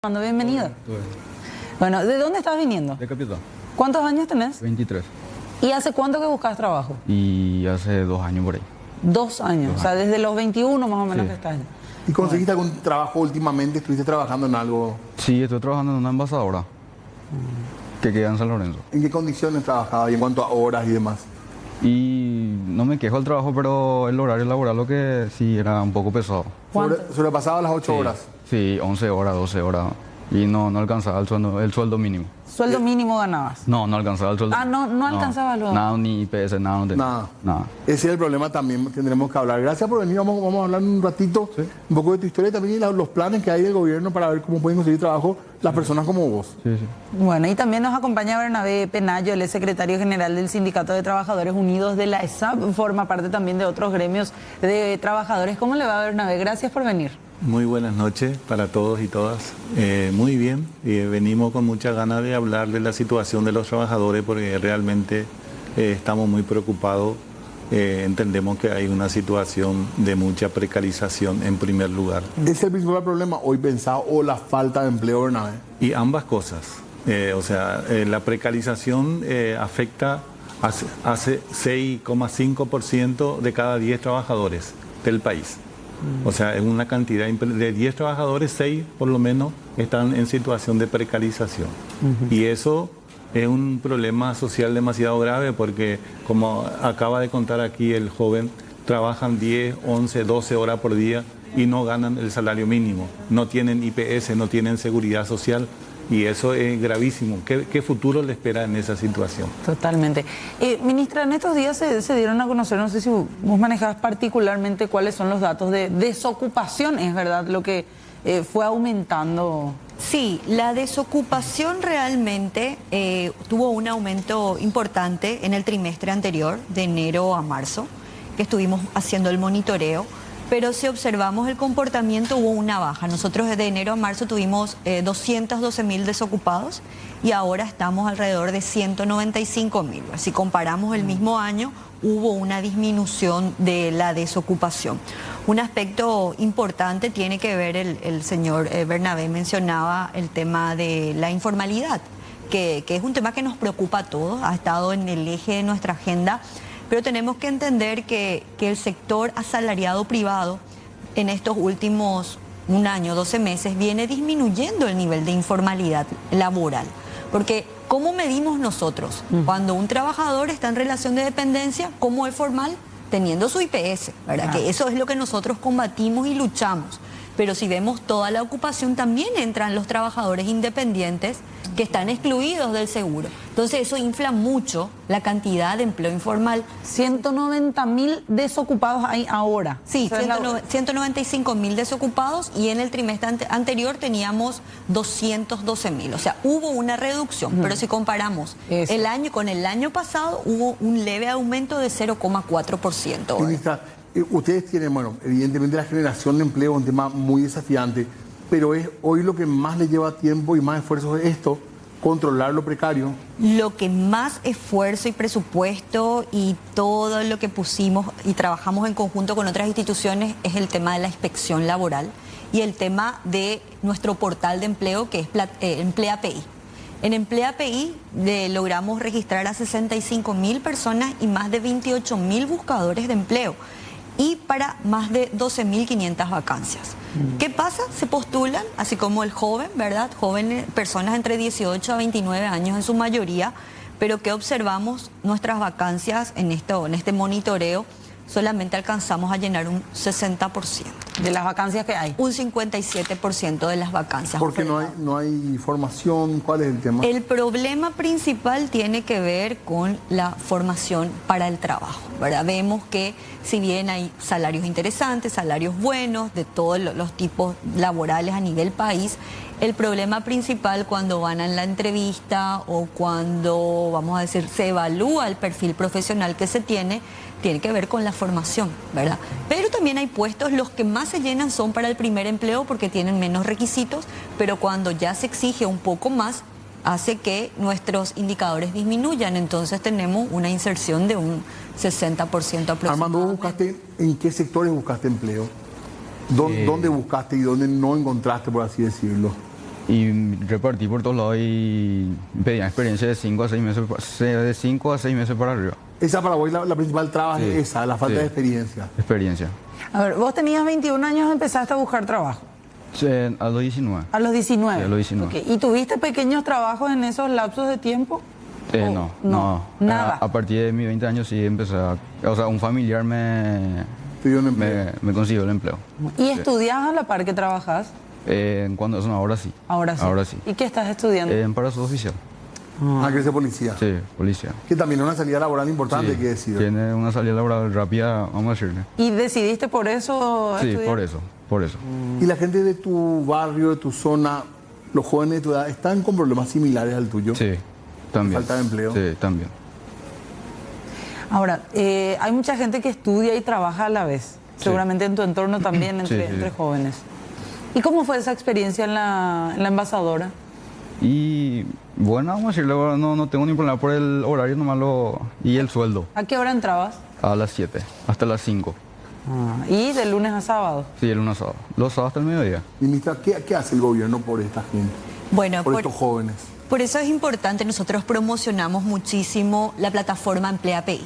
Armando, bienvenido. Todo bien. Bueno, ¿de dónde estás viniendo? De Capital, ¿Cuántos años tenés? 23. ¿Y hace cuánto que buscas trabajo? Y hace 2 años por ahí. 2 años, o sea, desde los 21 más o menos Sí. que estás. ¿Y conseguiste algún trabajo últimamente? ¿Estuviste trabajando en algo? Sí, estoy trabajando en una envasadora que queda en San Lorenzo. ¿En qué condiciones trabajabas y en cuanto a horas y demás? Y no me quejo del trabajo, pero el horario laboral lo que sí era un poco pesado. ¿Cuánto? Sobrepasaba las 8 Sí, horas. Sí, 11 horas, 12 horas. Y no alcanzaba el sueldo mínimo. ¿Sueldo mínimo ganabas? No alcanzaba el sueldo. Ah, no alcanzaba luego. Nada, ni IPS, nada, no tenía. Nada. Ese es el problema también, tendremos que hablar. Gracias por venir, vamos a hablar un ratito, Sí. un poco de tu historia y también los planes que hay del gobierno para ver cómo pueden conseguir trabajo las personas como vos. Sí. Bueno, y también nos acompaña Bernabé Penayo, él es secretario general del Sindicato de Trabajadores Unidos de la ESAP, forma parte también de otros gremios de trabajadores. ¿Cómo le va, Bernabé? Gracias por venir. Muy buenas noches para todos y todas. Muy bien, venimos con muchas ganas de hablar de la situación de los trabajadores porque realmente estamos muy preocupados. Entendemos que hay una situación de mucha precarización en primer lugar. ¿Ese es el principal problema hoy pensado o la falta de empleo, Bernabé? Y ambas cosas. La precarización afecta hace 6,5% de cada 10 trabajadores del país. O sea, es una cantidad de 10 trabajadores, 6 por lo menos están en situación de precarización. Y eso es un problema social demasiado grave porque, como acaba de contar aquí el joven, trabajan 10, 11, 12 horas por día y no ganan el salario mínimo. No tienen IPS, no tienen seguridad social. Y eso es gravísimo. ¿Qué futuro le espera en esa situación? Totalmente. Ministra, en estos días se dieron a conocer, no sé si vos manejás particularmente cuáles son los datos de desocupación, es verdad, lo que fue aumentando. Sí, la desocupación realmente tuvo un aumento importante en el trimestre anterior, de enero a marzo, que estuvimos haciendo el monitoreo. Pero si observamos el comportamiento hubo una baja. Nosotros desde enero a marzo tuvimos 212.000 desocupados y ahora estamos alrededor de 195.000. Si comparamos el mismo año, hubo una disminución de la desocupación. Un aspecto importante tiene que ver, el señor Bernabé mencionaba el tema de la informalidad, que es un tema que nos preocupa a todos, ha estado en el eje de nuestra agenda. Pero tenemos que entender que el sector asalariado privado en estos últimos 1 año, 12 meses, viene disminuyendo el nivel de informalidad laboral. Porque ¿cómo medimos nosotros? Cuando un trabajador está en relación de dependencia, ¿cómo es formal? Teniendo su IPS, ¿verdad? Que eso es lo que nosotros combatimos y luchamos. Pero si vemos toda la ocupación, también entran los trabajadores independientes que están excluidos del seguro. Entonces eso infla mucho la cantidad de empleo informal. 190.000 desocupados hay ahora. Sí, 195.000 desocupados y en el trimestre anterior teníamos 212.000. O sea, hubo una reducción, pero si comparamos el año con el año pasado, hubo un leve aumento de 0,4%. Ministra, ustedes tienen, bueno, evidentemente la generación de empleo es un tema muy desafiante, pero es hoy lo que más le lleva tiempo y más esfuerzo es esto, controlar lo precario. Lo que más esfuerzo y presupuesto y todo lo que pusimos y trabajamos en conjunto con otras instituciones es el tema de la inspección laboral y el tema de nuestro portal de empleo que es EmpleaPI. En EmpleaPI logramos registrar a 65.000 personas y más de 28.000 buscadores de empleo y para más de 12.500 vacancias. ¿Qué pasa? Se postulan, así como el joven, ¿verdad? Jóvenes, personas entre 18 a 29 años en su mayoría, pero que observamos nuestras vacancias en este monitoreo, solamente alcanzamos a llenar un 60%. De las vacancias que hay. Un 57% de las vacancias. Porque no hay formación. ¿Cuál es el tema? El problema principal tiene que ver con la formación para el trabajo, ¿verdad? Vemos que si bien hay salarios interesantes, salarios buenos, de todos los tipos laborales a nivel país, el problema principal cuando van a la entrevista o cuando, vamos a decir, se evalúa el perfil profesional que se tiene que ver con la formación, ¿verdad? Pero también hay puestos, los que más se llenan son para el primer empleo porque tienen menos requisitos, pero cuando ya se exige un poco más, hace que nuestros indicadores disminuyan, entonces tenemos una inserción de un 60% aproximadamente. Armando, ¿vos en qué sectores buscaste empleo? ¿Dónde buscaste y dónde no encontraste, por así decirlo? Y repartí por todos lados y pedían experiencia de 5 a 6 meses, de 5 a 6 meses para arriba. Esa para vos la principal traba Sí, es esa, la falta sí. de experiencia. Experiencia. A ver, vos tenías 21 años y empezaste a buscar trabajo. Sí, a los 19. A los 19. Sí, a los 19. Ok. ¿Y tuviste pequeños trabajos en esos lapsos de tiempo? No, no. Nada. A partir de mis 20 años sí empecé a... O sea, un familiar me Te dio un empleo. consiguió el empleo. ¿Y estudias a la par que trabajas? Cuando es ahora sí. Ahora sí. Ahora sí. ¿Y qué estás estudiando? En para suboficial. Ah, que es de policía. Sí, policía. Que también es una salida laboral importante, Sí, hay que decir. tiene una salida laboral rápida, vamos a decirle. ¿Y decidiste por eso Sí, estudiar? por eso. Y la gente de tu barrio, de tu zona, los jóvenes de tu edad, ¿están con problemas similares al tuyo? Sí, también. Falta de empleo. Sí, también. Ahora, hay mucha gente que estudia y trabaja a la vez. Sí. Seguramente en tu entorno también, Sí, sí. entre jóvenes. ¿Y cómo fue esa experiencia en la embajadora? Y bueno, vamos a decirle, ahora no tengo ni problema por el horario nomás y el sueldo. ¿A qué hora entrabas? A las 7, hasta las 5. Y de lunes a sábado. Sí, el lunes a sábado. Los sábados hasta el mediodía. Ministra, ¿qué hace el gobierno por esta gente? Bueno, Por estos jóvenes. por eso es importante, nosotros promocionamos muchísimo la plataforma Emplea PI.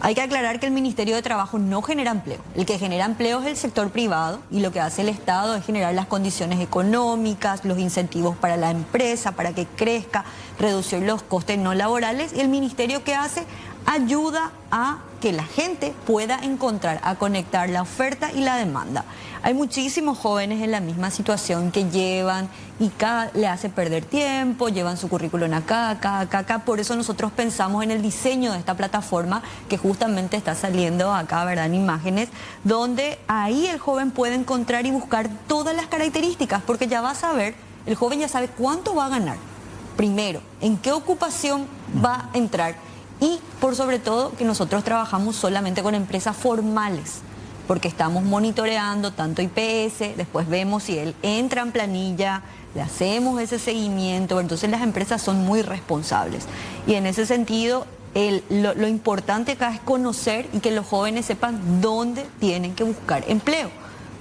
Hay que aclarar que el Ministerio de Trabajo no genera empleo. El que genera empleo es el sector privado y lo que hace el Estado es generar las condiciones económicas, los incentivos para la empresa, para que crezca, reducir los costes no laborales. Y el Ministerio, ¿qué hace? Ayuda a que la gente pueda encontrar, a conectar la oferta y la demanda. Hay muchísimos jóvenes en la misma situación que llevan y le hace perder tiempo, llevan su currículum acá. Por eso nosotros pensamos en el diseño de esta plataforma que justamente está saliendo acá, ¿verdad? En imágenes, donde ahí el joven puede encontrar y buscar todas las características, porque ya va a saber, el joven ya sabe cuánto va a ganar. Primero, en qué ocupación va a entrar. Y por sobre todo que nosotros trabajamos solamente con empresas formales, porque estamos monitoreando tanto IPS, después vemos si él entra en planilla, le hacemos ese seguimiento, entonces las empresas son muy responsables. Y en ese sentido, lo importante acá es conocer y que los jóvenes sepan dónde tienen que buscar empleo.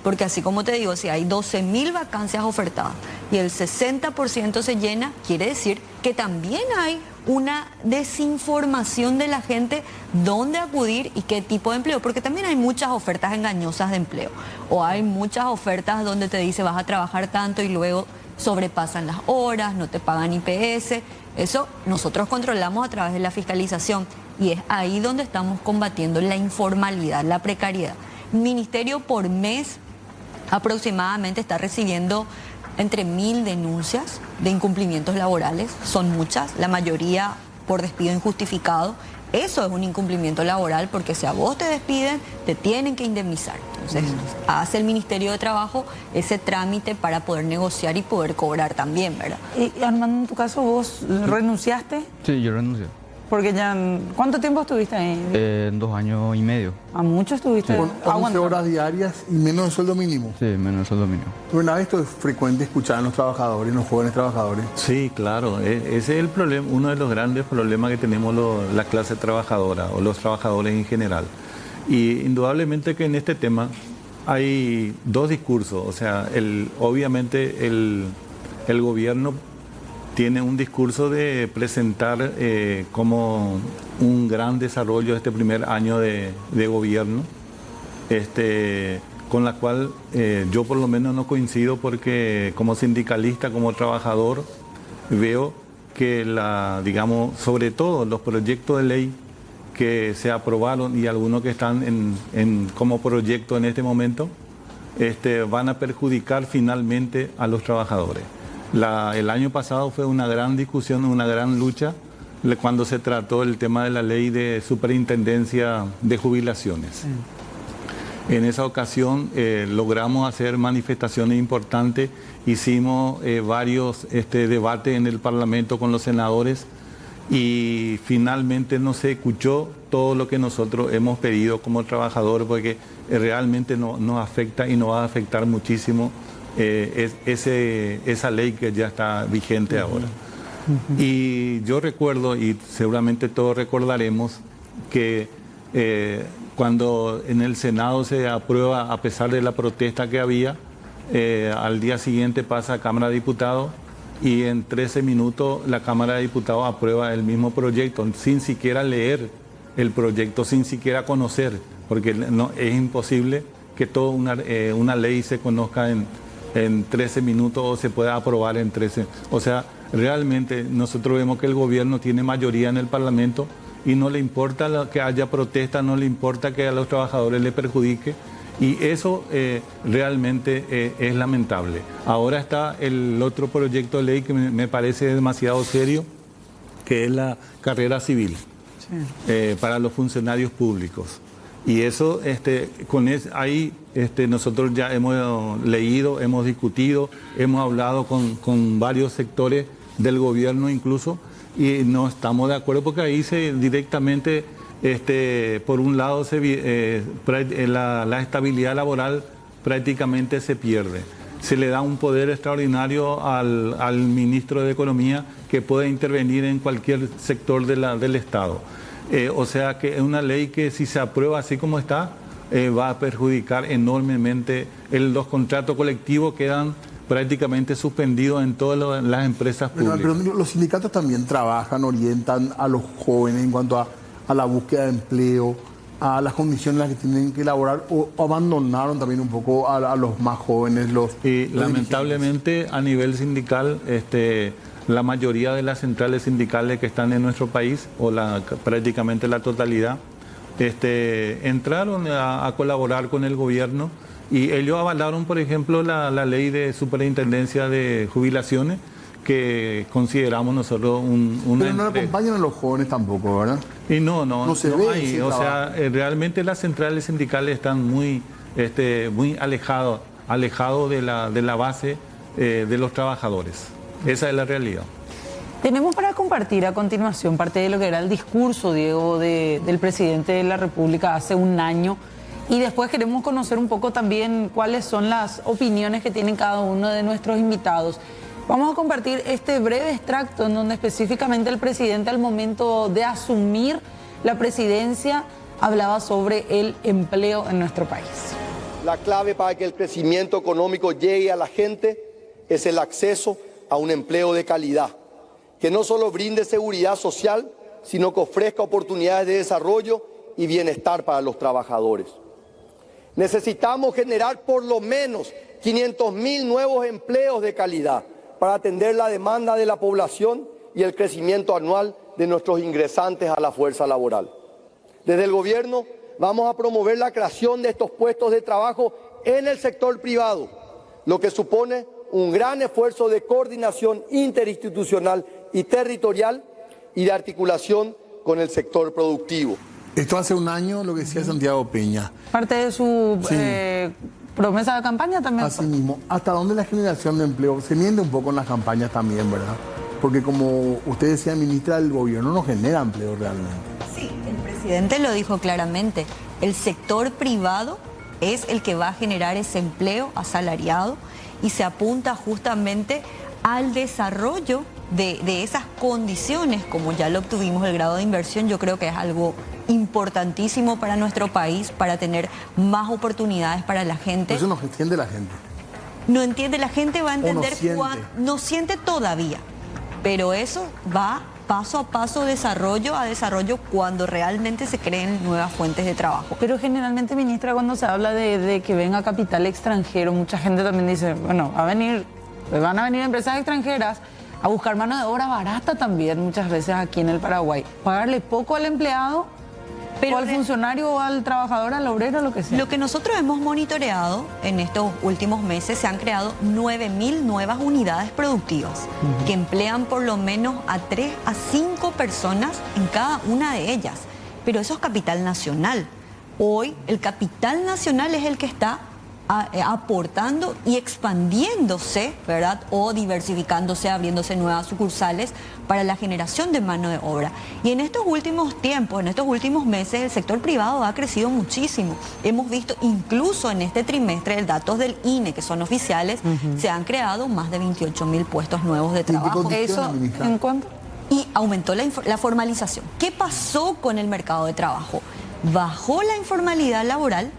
Porque así como te digo, si hay 12.000 vacancias ofertadas y el 60% se llena, quiere decir que también hay una desinformación de la gente dónde acudir y qué tipo de empleo. Porque también hay muchas ofertas engañosas de empleo. O hay muchas ofertas donde te dice vas a trabajar tanto y luego sobrepasan las horas, no te pagan IPS. Eso nosotros controlamos a través de la fiscalización. Y es ahí donde estamos combatiendo la informalidad, la precariedad. El Ministerio por mes aproximadamente está recibiendo entre 1.000 denuncias de incumplimientos laborales, son muchas, la mayoría por despido injustificado. Eso es un incumplimiento laboral porque si a vos te despiden, te tienen que indemnizar. Entonces, hace el Ministerio de Trabajo ese trámite para poder negociar y poder cobrar también, ¿verdad? Y Armando, en tu caso, ¿vos renunciaste? Sí, yo renuncié. Porque ya... ¿Cuánto tiempo estuviste ahí? En 2 años y medio. ¿A mucho estuviste? Con 11 aguantando? horas diarias y menos de sueldo mínimo. Sí, menos el sueldo mínimo. Bueno, esto es frecuente escuchar en los trabajadores, en los jóvenes trabajadores. Sí, claro. Ese es el problema, uno de los grandes problemas que tenemos la clase trabajadora o los trabajadores en general. Y indudablemente que en este tema hay dos discursos. O sea, obviamente el gobierno tiene un discurso de presentar como un gran desarrollo este primer año de gobierno, con la cual yo por lo menos no coincido porque como sindicalista, como trabajador, veo que digamos, sobre todo los proyectos de ley que se aprobaron y algunos que están como proyecto en este momento, van a perjudicar finalmente a los trabajadores. El año pasado fue una gran discusión, una gran lucha cuando se trató el tema de la ley de superintendencia de jubilaciones. En esa ocasión logramos hacer manifestaciones importantes, hicimos varios debates en el Parlamento con los senadores y finalmente no se escuchó todo lo que nosotros hemos pedido como trabajadores porque realmente nos afecta y nos va a afectar muchísimo esa ley que ya está vigente ahora. Y yo recuerdo, y seguramente todos recordaremos, que cuando en el Senado se aprueba, a pesar de la protesta que había, al día siguiente pasa a Cámara de Diputados y en 13 minutos la Cámara de Diputados aprueba el mismo proyecto, sin siquiera leer el proyecto, sin siquiera conocer, porque no, es imposible que toda una ley se conozca en 13 minutos o se pueda aprobar en 13. O sea, realmente nosotros vemos que el gobierno tiene mayoría en el Parlamento y no le importa que haya protesta, no le importa que a los trabajadores les perjudique. Y eso realmente es lamentable. Ahora está el otro proyecto de ley que me parece demasiado serio, que es la carrera civil para los funcionarios públicos. Y eso, ahí nosotros ya hemos leído, hemos discutido, hemos hablado con varios sectores del gobierno incluso, y no estamos de acuerdo porque ahí directamente... por un lado la estabilidad laboral prácticamente se pierde. Se le da un poder extraordinario al ministro de Economía que puede intervenir en cualquier sector del Estado. O sea que es una ley que si se aprueba así como está, va a perjudicar enormemente. Los contratos colectivos quedan prácticamente suspendidos en todas las empresas públicas. Pero los sindicatos también trabajan, orientan a los jóvenes en cuanto a la búsqueda de empleo, a las condiciones en las que tienen que elaborar, o abandonaron también un poco a los más jóvenes. Lamentablemente a nivel sindical, la mayoría de las centrales sindicales que están en nuestro país, o prácticamente la totalidad, entraron a colaborar con el gobierno y ellos avalaron, por ejemplo, la ley de superintendencia de jubilaciones, que consideramos nosotros Pero no acompañan a los jóvenes tampoco, ¿verdad? Y no se ve hay. O sea, realmente las centrales sindicales están muy alejados de la base de los trabajadores. Esa es la realidad. Tenemos para compartir a continuación parte de lo que era el discurso, Diego, del presidente de la República hace un año. Y después queremos conocer un poco también cuáles son las opiniones que tienen cada uno de nuestros invitados. Vamos a compartir este breve extracto en donde específicamente el presidente al momento de asumir la presidencia hablaba sobre el empleo en nuestro país. La clave para que el crecimiento económico llegue a la gente es el acceso a un empleo de calidad, que no solo brinde seguridad social, sino que ofrezca oportunidades de desarrollo y bienestar para los trabajadores. Necesitamos generar por lo menos 500.000 nuevos empleos de calidad para atender la demanda de la población y el crecimiento anual de nuestros ingresantes a la fuerza laboral. Desde el gobierno vamos a promover la creación de estos puestos de trabajo en el sector privado, lo que supone un gran esfuerzo de coordinación interinstitucional y territorial y de articulación con el sector productivo. Esto hace un año, lo que decía Santiago Peña. Parte de su promesa de campaña también. Así mismo, ¿hasta dónde la generación de empleo? Se miente un poco en las campañas también, ¿verdad? Porque como usted decía, ministra, el gobierno no genera empleo realmente. Sí, el presidente lo dijo claramente. El sector privado es el que va a generar ese empleo asalariado y se apunta justamente al desarrollo de esas condiciones, como ya lo obtuvimos el grado de inversión. Yo creo que es algo importantísimo para nuestro país, para tener más oportunidades para la gente. Eso no entiende la gente. No entiende, la gente va a entender no siente todavía, pero eso va paso a paso, desarrollo a desarrollo, cuando realmente se creen nuevas fuentes de trabajo. Pero generalmente, ministra, cuando se habla de que venga capital extranjero, mucha gente también dice, bueno, van a venir empresas extranjeras a buscar mano de obra barata también, muchas veces aquí en el Paraguay. Pagarle poco al empleado, o al funcionario, o al trabajador, al obrero, lo que sea. Lo que nosotros hemos monitoreado en estos últimos meses, se han creado 9.000 nuevas unidades productivas que emplean por lo menos a 3 a 5 personas en cada una de ellas. Pero eso es capital nacional. Hoy el capital nacional es el que está aportando y expandiéndose, ¿verdad? O diversificándose, abriéndose nuevas sucursales para la generación de mano de obra. Y en estos últimos tiempos, en estos últimos meses, el sector privado ha crecido muchísimo. Hemos visto incluso en este trimestre, datos del INE, que son oficiales, se han creado más de 28.000 puestos nuevos de trabajo. ¿Eso en cuánto? Y aumentó la formalización. ¿Qué pasó con el mercado de trabajo? Bajó la informalidad laboral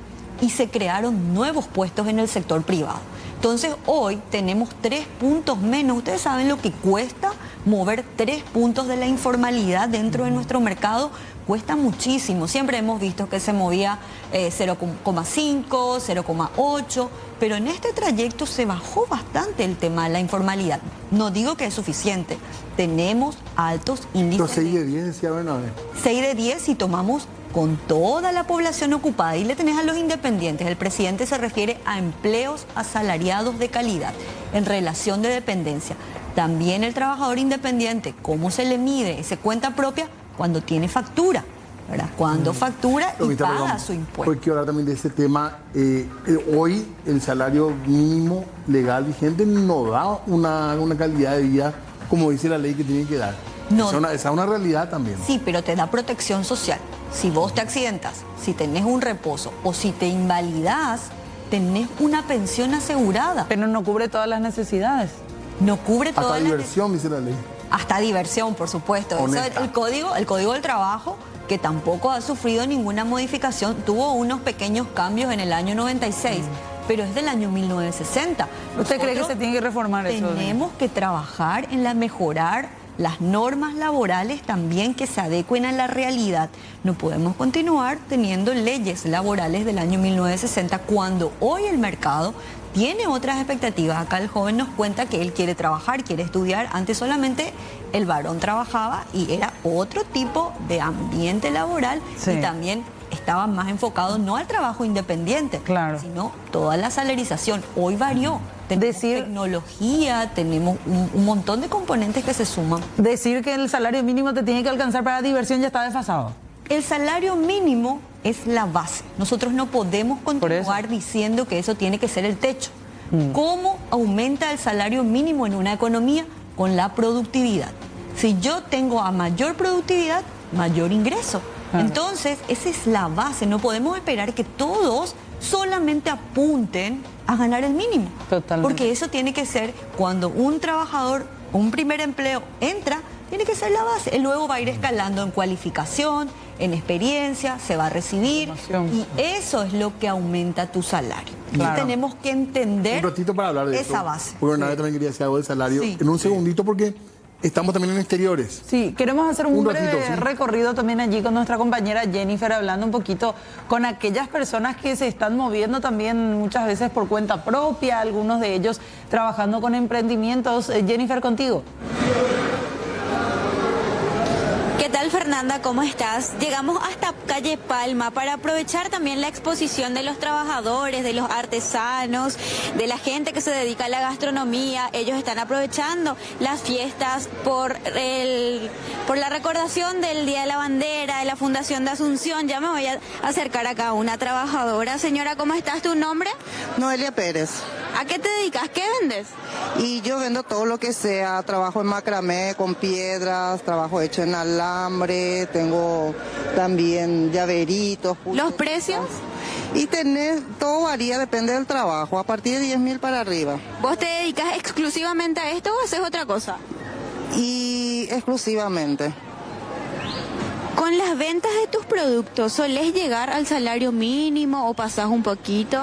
y se crearon nuevos puestos en el sector privado. Entonces hoy tenemos 3 puntos menos. Ustedes saben lo que cuesta mover 3 puntos de la informalidad dentro de nuestro mercado. Cuesta muchísimo. Siempre hemos visto que se movía 0,5, 0,8, pero en este trayecto se bajó bastante el tema de la informalidad. No digo que es suficiente. Tenemos altos índices. Los 6 de 10 decía Bernabé. 6 de 10 si tomamos con toda la población ocupada y le tenés a los independientes. El presidente se refiere a empleos asalariados de calidad en relación de dependencia. También el trabajador independiente, ¿cómo se le mide? ¿Se cuenta propia? Cuando tiene factura, ¿verdad? Cuando factura y paga su impuesto. Hoy quiero hablar también de ese tema. Hoy el salario mínimo legal vigente no da una calidad de vida como dice la ley que tiene que dar. No. Esa es una realidad también. Sí, pero te da protección social. Si vos te accidentas, si tenés un reposo o si te invalidás, tenés una pensión asegurada. Pero no cubre todas las necesidades. No cubre todas Hasta las diversión, dice la ley. Hasta diversión, por supuesto. Eso, el código del trabajo, que tampoco ha sufrido ninguna modificación, tuvo unos pequeños cambios en el año 96, pero es del año 1960. ¿Usted cree que se tiene que reformar eso? Tenemos que trabajar en mejorar las normas laborales también que se adecuen a la realidad. No podemos continuar teniendo leyes laborales del año 1960 cuando hoy el mercado tiene otras expectativas. Acá el joven nos cuenta que él quiere trabajar, quiere estudiar. Antes solamente el varón trabajaba y era otro tipo de ambiente laboral, sí. Y también estaba más enfocado no al trabajo independiente, claro, sino toda la salarización. Hoy varió. Tenemos tecnología, tenemos un montón de componentes que se suman. Decir que el salario mínimo te tiene que alcanzar para diversión ya está desfasado. El salario mínimo es la base. Nosotros no podemos continuar diciendo que eso tiene que ser el techo. ¿Cómo aumenta el salario mínimo en una economía? Con la productividad. Si yo tengo a mayor productividad, mayor ingreso. Entonces, esa es la base. No podemos esperar que todos solamente apunten a ganar el mínimo. Totalmente. Porque eso tiene que ser cuando un trabajador, un primer empleo entra, tiene que ser la base. Él luego va a ir escalando en cualificación, en experiencia, se va a recibir. Y eso es lo que aumenta tu salario. Claro. Y tenemos que entender un ratito para hablar de esa base. Porque Bernabé también quería decir algo del salario. Sí. En un segundito porque estamos también en exteriores. Sí, queremos hacer un breve recorrido también allí con nuestra compañera Jennifer, hablando un poquito con aquellas personas que se están moviendo también muchas veces por cuenta propia, algunos de ellos trabajando con emprendimientos. Jennifer, contigo. ¿Qué tal, Fernanda? ¿Cómo estás? Llegamos hasta calle Palma para aprovechar también la exposición de los trabajadores, de los artesanos, de la gente que se dedica a la gastronomía. Ellos están aprovechando las fiestas por la recordación del Día de la Bandera, de la Fundación de Asunción. Ya me voy a acercar acá a una trabajadora. Señora, ¿cómo estás? ¿Tu nombre? Noelia Pérez. ¿A qué te dedicas? ¿Qué vendes? Y yo vendo todo lo que sea, trabajo en macramé con piedras, trabajo hecho en alambre, tengo también llaveritos. ¿Los precios? Y todo varía, depende del trabajo, a partir de 10.000 para arriba. ¿Vos te dedicas exclusivamente a esto o haces otra cosa? Y exclusivamente. Con las ventas de tus productos, ¿solés llegar al salario mínimo o pasás un poquito?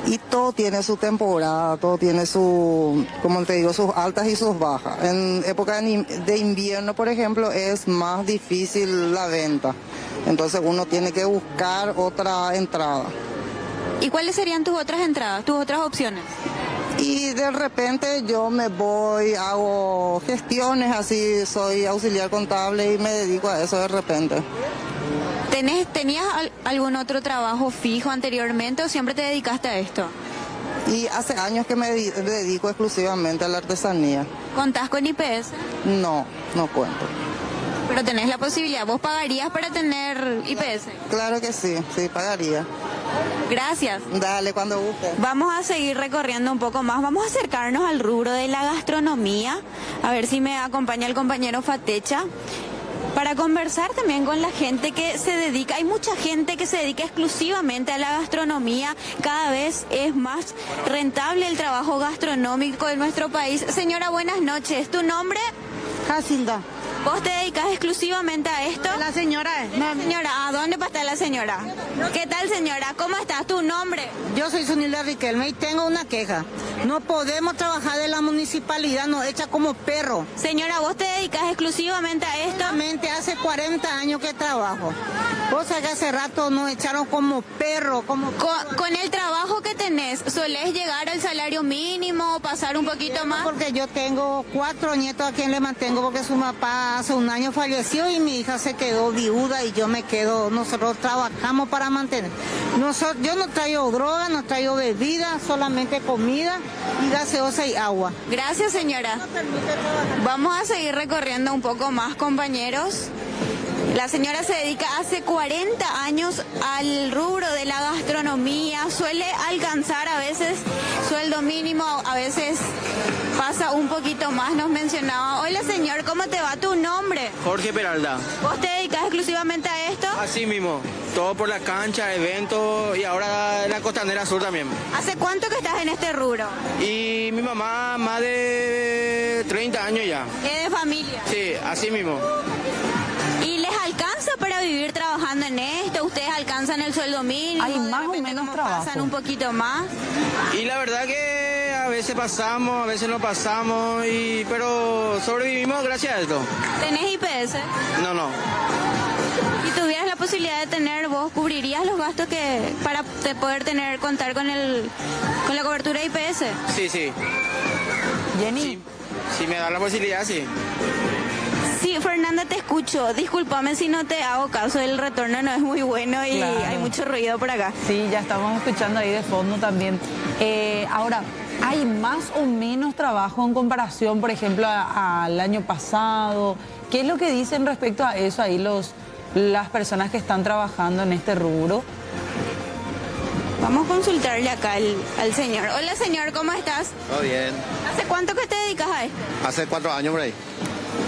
Y todo tiene su temporada, todo tiene como te digo, sus altas y sus bajas. En época de invierno, por ejemplo, es más difícil la venta. Entonces uno tiene que buscar otra entrada. ¿Y cuáles serían tus otras entradas, tus otras opciones? Y de repente yo me voy, hago gestiones, así soy auxiliar contable y me dedico a eso de repente. ¿Tenías algún otro trabajo fijo anteriormente o siempre te dedicaste a esto? Y hace años que me dedico exclusivamente a la artesanía. ¿Contás con IPS? No, no cuento. Pero tenés la posibilidad, ¿vos pagarías para tener IPS? Claro que sí, sí, pagaría. Gracias. Dale, cuando guste. Vamos a seguir recorriendo un poco más, vamos a acercarnos al rubro de la gastronomía, a ver si me acompaña el compañero Fatecha, para conversar también con la gente que se dedica. Hay mucha gente que se dedica exclusivamente a la gastronomía. Cada vez es más rentable el trabajo gastronómico en nuestro país. Señora, buenas noches. ¿Tu nombre? Jacinda. ¿Vos te dedicas exclusivamente a esto? La señora. Señora, ¿a dónde está la señora? ¿Qué tal, señora? ¿Cómo estás? ¿Tu nombre? Yo soy Sunilda Riquelme y tengo una queja. No podemos trabajar de la municipalidad, nos echa como perro. Señora, ¿vos te dedicas exclusivamente a esto? Solamente hace 40 años que trabajo. Vos sabés que hace rato nos echaron como perro, como... Con el trabajo que tenés, ¿solés llegar al salario mínimo, pasar un poquito más? Porque yo tengo 4 nietos a quien le mantengo porque su papá hace un año falleció y mi hija se quedó viuda y yo me quedo, nosotros trabajamos para mantener. Yo no traigo droga, no traigo bebida, solamente comida y gaseosa y agua. Gracias, señora. Vamos a seguir recorriendo un poco más, compañeros. La señora se dedica hace 40 años al rubro de la gastronomía, suele alcanzar a veces sueldo mínimo, a veces pasa un poquito más, nos mencionaba. Hola señor, ¿cómo te va tu nombre? Jorge Peralta. ¿Vos te dedicas exclusivamente a esto? Así mismo, todo por la cancha, eventos y ahora en la Costanera Sur también. ¿Hace cuánto que estás en este rubro? Y mi mamá más de 30 años ya. ¿Es de familia? Sí, así mismo. ¿Y les alcanza para vivir trabajando en esto? ¿Ustedes alcanzan el sueldo mínimo? Hay más o menos trabajo. ¿Pasan un poquito más? Y la verdad que a veces pasamos, a veces no pasamos, pero sobrevivimos gracias a esto. ¿Tenés IPS? No. Si tuvieras la posibilidad de tener, ¿vos cubrirías los gastos para poder contar con la cobertura de IPS? Sí. Jenny. Si me da la posibilidad, sí. Sí, Fernanda, te escucho. Discúlpame si no te hago caso, el retorno no es muy bueno y Claro. hay mucho ruido por acá. Sí, ya estamos escuchando ahí de fondo también. Ahora, ¿hay más o menos trabajo en comparación, por ejemplo, al año pasado? ¿Qué es lo que dicen respecto a eso ahí las personas que están trabajando en este rubro? Vamos a consultarle acá al señor. Hola, señor, ¿cómo estás? Todo bien. ¿Hace cuánto que te dedicas a esto? Hace 4 años por ahí.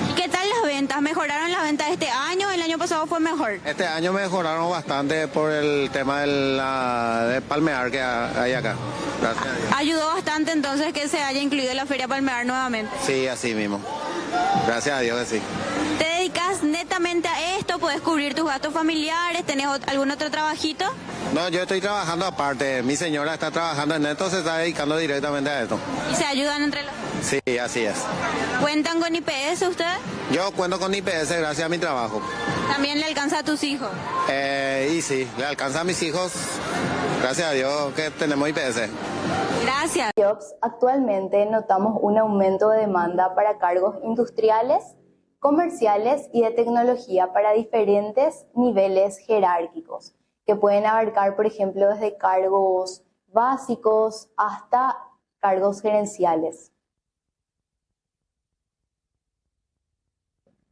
¿Y qué tal las ventas? ¿Mejoraron las ventas este año o el año pasado fue mejor? Este año mejoraron bastante por el tema de palmear que hay acá. Gracias a Dios. ¿Ayudó bastante entonces que se haya incluido la Feria Palmear nuevamente? Sí, así mismo. Gracias a Dios que sí. ¿Te dedicas netamente a esto? ¿Puedes cubrir tus gastos familiares? ¿Tenés algún otro trabajito? No, yo estoy trabajando aparte. Mi señora está trabajando en esto, se está dedicando directamente a esto. ¿Y se ayudan entre los dos? Sí, así es. ¿Cuentan con IPS ustedes? Yo cuento con IPS gracias a mi trabajo. ¿También le alcanza a tus hijos? Y sí, le alcanza a mis hijos. Gracias a Dios que tenemos IPS. Gracias. Jobs, actualmente notamos un aumento de demanda para cargos industriales, comerciales y de tecnología para diferentes niveles jerárquicos, que pueden abarcar, por ejemplo, desde cargos básicos hasta cargos gerenciales.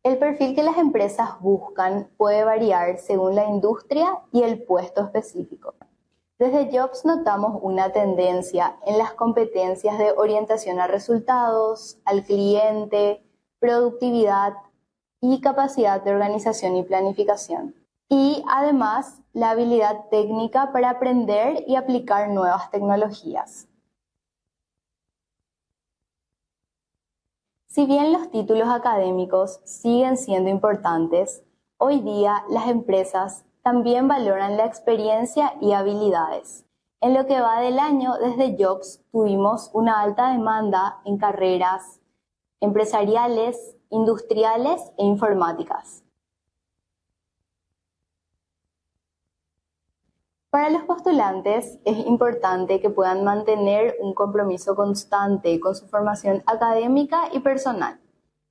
El perfil que las empresas buscan puede variar según la industria y el puesto específico. Desde Jobs notamos una tendencia en las competencias de orientación a resultados, al cliente, productividad y capacidad de organización y planificación. Y además la habilidad técnica para aprender y aplicar nuevas tecnologías. Si bien los títulos académicos siguen siendo importantes, hoy día las empresas también valoran la experiencia y habilidades. En lo que va del año, desde Jobs tuvimos una alta demanda en carreras empresariales, industriales e informáticas. Para los postulantes es importante que puedan mantener un compromiso constante con su formación académica y personal.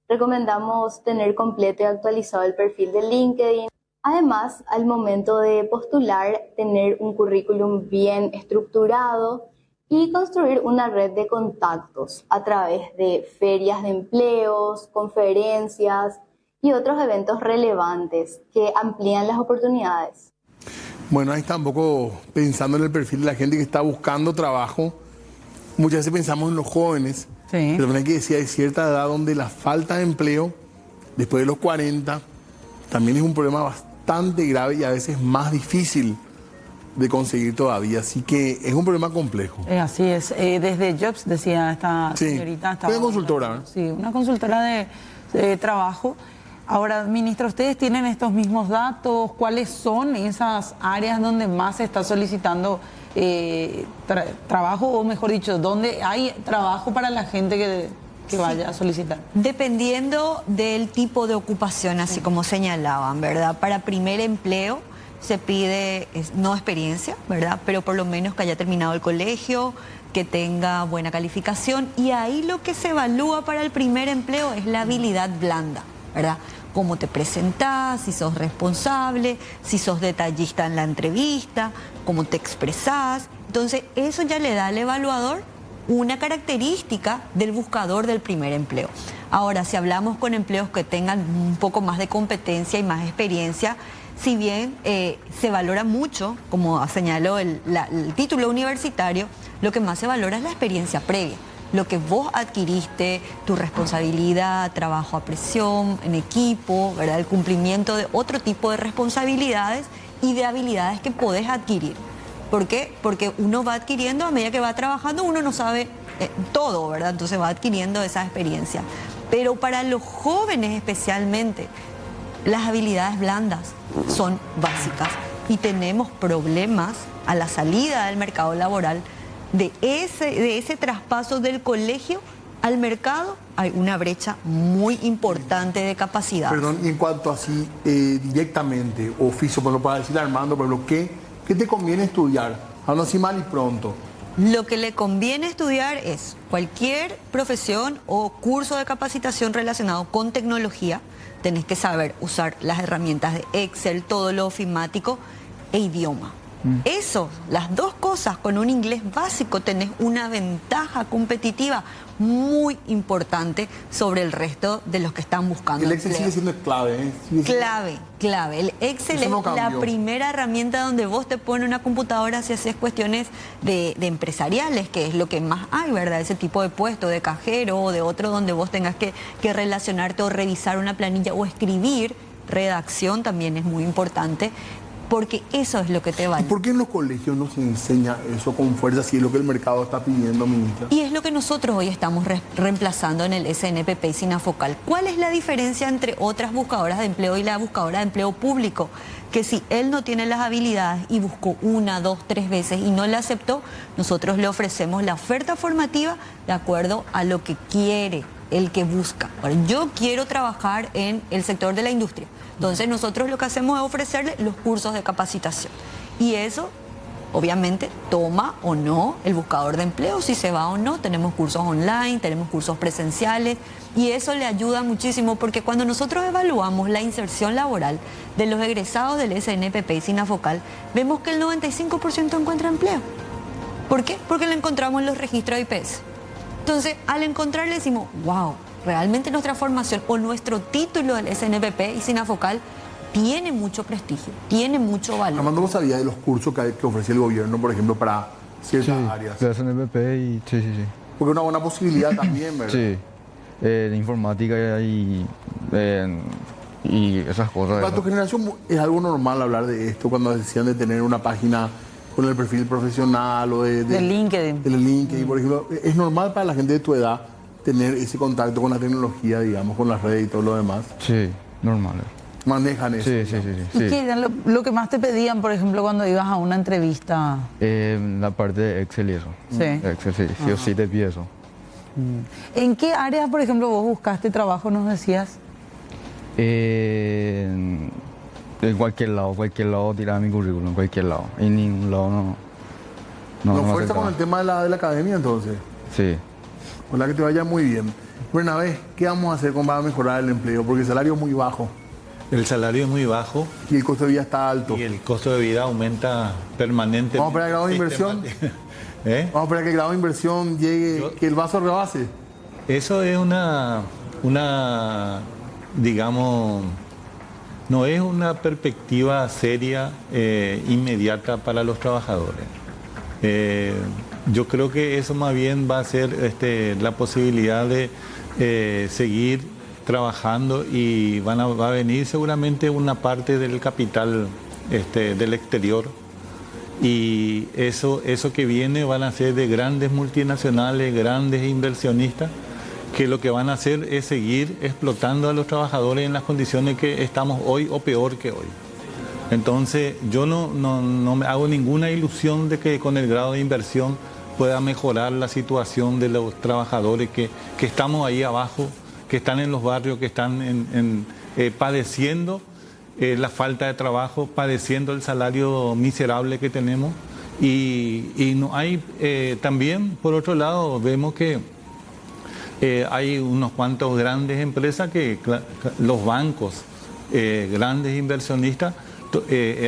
Recomendamos tener completo y actualizado el perfil de LinkedIn. Además, al momento de postular, tener un currículum bien estructurado y construir una red de contactos a través de ferias de empleos, conferencias y otros eventos relevantes que amplían las oportunidades. Bueno, ahí está un poco pensando en el perfil de la gente que está buscando trabajo. Muchas veces pensamos en los jóvenes, Sí. pero hay que decir, hay cierta edad donde la falta de empleo, después de los 40, también es un problema bastante grave y a veces más difícil de conseguir todavía. Así que es un problema complejo. Así es. Desde Jobs, decía esta Sí. señorita. Una consultora, ¿eh? Sí, una consultora de trabajo. Ahora, ministra, ¿ustedes tienen estos mismos datos? ¿Cuáles son esas áreas donde más se está solicitando trabajo, o mejor dicho, donde hay trabajo para la gente que vaya a solicitar? Dependiendo del tipo de ocupación, así como señalaban, ¿verdad? Para primer empleo se pide no experiencia, ¿verdad? Pero por lo menos que haya terminado el colegio, que tenga buena calificación, y ahí lo que se evalúa para el primer empleo es la habilidad blanda, ¿verdad? Cómo te presentás, si sos responsable, si sos detallista en la entrevista, cómo te expresás. Entonces, eso ya le da al evaluador una característica del buscador del primer empleo. Ahora, si hablamos con empleos que tengan un poco más de competencia y más experiencia, si bien se valora mucho, como señaló el título universitario, lo que más se valora es la experiencia previa. Lo que vos adquiriste, tu responsabilidad, trabajo a presión, en equipo, ¿verdad? El cumplimiento de otro tipo de responsabilidades y de habilidades que podés adquirir. ¿Por qué? Porque uno va adquiriendo, a medida que va trabajando, uno no sabe todo, ¿verdad? Entonces va adquiriendo esa experiencia. Pero para los jóvenes especialmente, las habilidades blandas son básicas y tenemos problemas a la salida del mercado laboral. De ese traspaso del colegio al mercado hay una brecha muy importante de capacidad. Perdón, y en cuanto así directamente, oficio, por lo para decirle a Armando, pero ¿qué te conviene estudiar? Hablando así mal y pronto. Lo que le conviene estudiar es cualquier profesión o curso de capacitación relacionado con tecnología. Tenés que saber usar las herramientas de Excel, todo lo ofimático e idioma. Eso, las dos cosas, con un inglés básico tenés una ventaja competitiva muy importante sobre el resto de los que están buscando. El Excel sigue siendo clave, ¿eh? Clave. El Excel es la primera herramienta donde vos te pones una computadora si haces cuestiones de empresariales, que es lo que más hay, ¿verdad? Ese tipo de puesto, de cajero o de otro donde vos tengas que relacionarte o revisar una planilla o escribir. Redacción también es muy importante, porque eso es lo que te vale. ¿Y por qué en los colegios no se enseña eso con fuerza si es lo que el mercado está pidiendo, ministra? Y es lo que nosotros hoy estamos reemplazando en el SNPP y SINAFOCAL. ¿Cuál es la diferencia entre otras buscadoras de empleo y la buscadora de empleo público? Que si él no tiene las habilidades y buscó 1, 2, 3 veces y no le aceptó, nosotros le ofrecemos la oferta formativa de acuerdo a lo que quiere el que busca. Ahora, yo quiero trabajar en el sector de la industria. Entonces nosotros lo que hacemos es ofrecerle los cursos de capacitación. Y eso, obviamente, toma o no el buscador de empleo, si se va o no. Tenemos cursos online, tenemos cursos presenciales, y eso le ayuda muchísimo, porque cuando nosotros evaluamos la inserción laboral de los egresados del SNPP y SINAFOCAL, vemos que el 95% encuentra empleo. ¿Por qué? Porque lo encontramos en los registros IPS. Entonces, al encontrarle decimos, wow, realmente nuestra formación o nuestro título del SNPP y SINAFOCAL tiene mucho prestigio, tiene mucho valor. Armando, ¿vos sabías de los cursos que ofrece el gobierno, por ejemplo, para ciertas áreas? Sí, de SNPP y sí. Porque es una buena posibilidad también, ¿verdad? Sí, de informática y esas cosas. Para tu generación es algo normal hablar de esto cuando decían de tener una página con el perfil profesional o de LinkedIn. De LinkedIn, por ejemplo. ¿Es normal para la gente de tu edad tener ese contacto con la tecnología, digamos, con las redes y todo lo demás? Sí, normal. ¿Manejan eso? Sí. ¿Y qué era lo que más te pedían, por ejemplo, cuando ibas a una entrevista? La parte de Excel y eso. Sí. Excel, sí o sí te pide eso. ¿En qué áreas, por ejemplo, vos buscaste trabajo, nos decías? En cualquier lado tiraba mi currículum, en cualquier lado. En ningún lado ¿No fuerza con el tema de la academia entonces? Sí. Ojalá que te vaya muy bien. Bernabé, ¿qué vamos a hacer para mejorar el empleo? Porque el salario es muy bajo. El salario es muy bajo. Y el costo de vida está alto. Y el costo de vida aumenta permanentemente. ¿Vamos a esperar el grado de inversión? Vamos a esperar que el grado de inversión llegue, que el vaso rebase. Eso es una digamos, no es una perspectiva seria, inmediata para los trabajadores. Yo creo que eso más bien va a ser la posibilidad de seguir trabajando y va a venir seguramente una parte del capital del exterior, y eso que viene van a ser de grandes multinacionales, grandes inversionistas, que lo que van a hacer es seguir explotando a los trabajadores en las condiciones que estamos hoy o peor que hoy. Entonces yo no me hago ninguna ilusión de que con el grado de inversión pueda mejorar la situación de los trabajadores que estamos ahí abajo, que están en los barrios, que están padeciendo la falta de trabajo, padeciendo el salario miserable que tenemos. Y no hay, también por otro lado vemos que hay unos cuantos grandes empresas que los bancos, grandes inversionistas,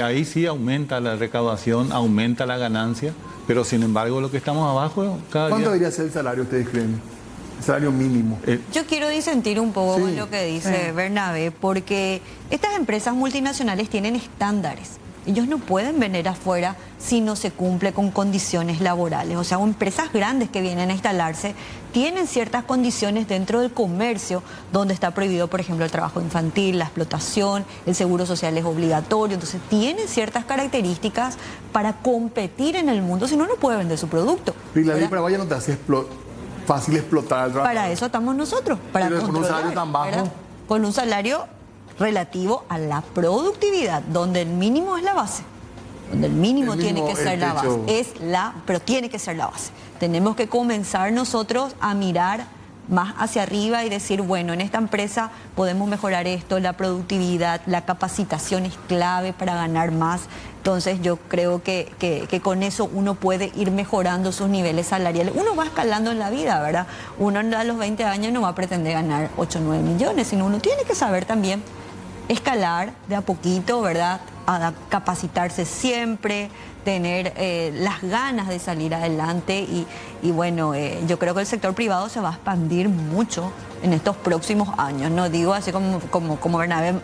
ahí sí aumenta la recaudación, aumenta la ganancia, pero sin embargo lo que estamos abajo cada ¿Cuánto día... debería ser el salario, ustedes creen? El salario mínimo. Yo quiero disentir un poco con lo que dice Bernabé, porque estas empresas multinacionales tienen estándares. Ellos no pueden venir afuera si no se cumple con condiciones laborales. O sea, empresas grandes que vienen a instalarse tienen ciertas condiciones dentro del comercio, donde está prohibido, por ejemplo, el trabajo infantil, la explotación, el seguro social es obligatorio. Entonces, tienen ciertas características para competir en el mundo, si no, no puede vender su producto. Y la ley paraguaya no te hace fácil explotar al trabajador. Para eso estamos nosotros, para pero con un salario tan bajo. ¿verdad? Con un salario relativo a la productividad, donde el mínimo es la base, donde el mínimo tiene que ser la base, pero tiene que ser la base. Tenemos que comenzar nosotros a mirar más hacia arriba y decir, bueno, en esta empresa podemos mejorar esto, la productividad, la capacitación es clave para ganar más. Entonces yo creo que con eso uno puede ir mejorando sus niveles salariales. Uno va escalando en la vida, ¿verdad? Uno a los 20 años no va a pretender ganar 8 o 9 millones, sino uno tiene que saber también escalar de a poquito, ¿verdad? A capacitarse siempre, tener las ganas de salir adelante y bueno, yo creo que el sector privado se va a expandir mucho en estos próximos años. No digo así como Bernabé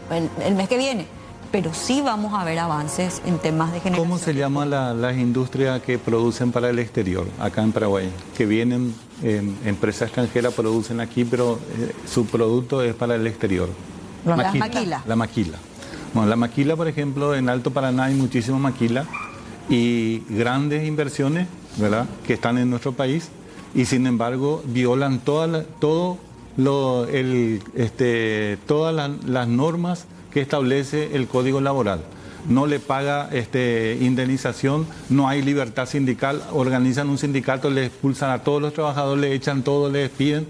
el mes que viene, pero sí vamos a ver avances en temas de generación. ¿Cómo se llama las industrias que producen para el exterior, acá en Paraguay? Que vienen, empresas extranjeras producen aquí, pero su producto es para el exterior. La maquila. La maquila. Bueno, la maquila, por ejemplo, en Alto Paraná hay muchísima maquila y grandes inversiones, ¿verdad?, que están en nuestro país y sin embargo violan todas las normas que establece el Código Laboral. No le paga indemnización, no hay libertad sindical, organizan un sindicato, le expulsan a todos los trabajadores, le echan todo, le despiden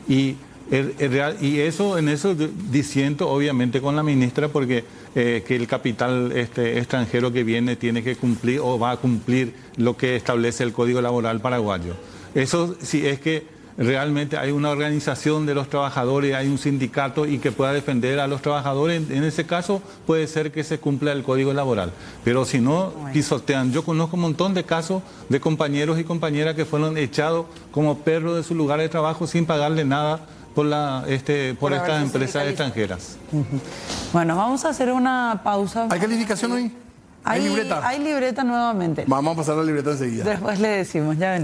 y en eso disiento obviamente con la ministra porque que el capital extranjero que viene tiene que cumplir o va a cumplir lo que establece el Código Laboral paraguayo. Eso sí es que realmente hay una organización de los trabajadores, hay un sindicato y que pueda defender a los trabajadores, en ese caso puede ser que se cumpla el Código Laboral. Pero si no, pisotean. Yo conozco un montón de casos de compañeros y compañeras que fueron echados como perros de su lugar de trabajo sin pagarle nada por estas empresas extranjeras. Bueno, vamos a hacer una pausa. ¿Hay calificación hoy? ¿Hay libreta? Hay libreta nuevamente. Vamos a pasar la libreta enseguida. Después le decimos, ya ven.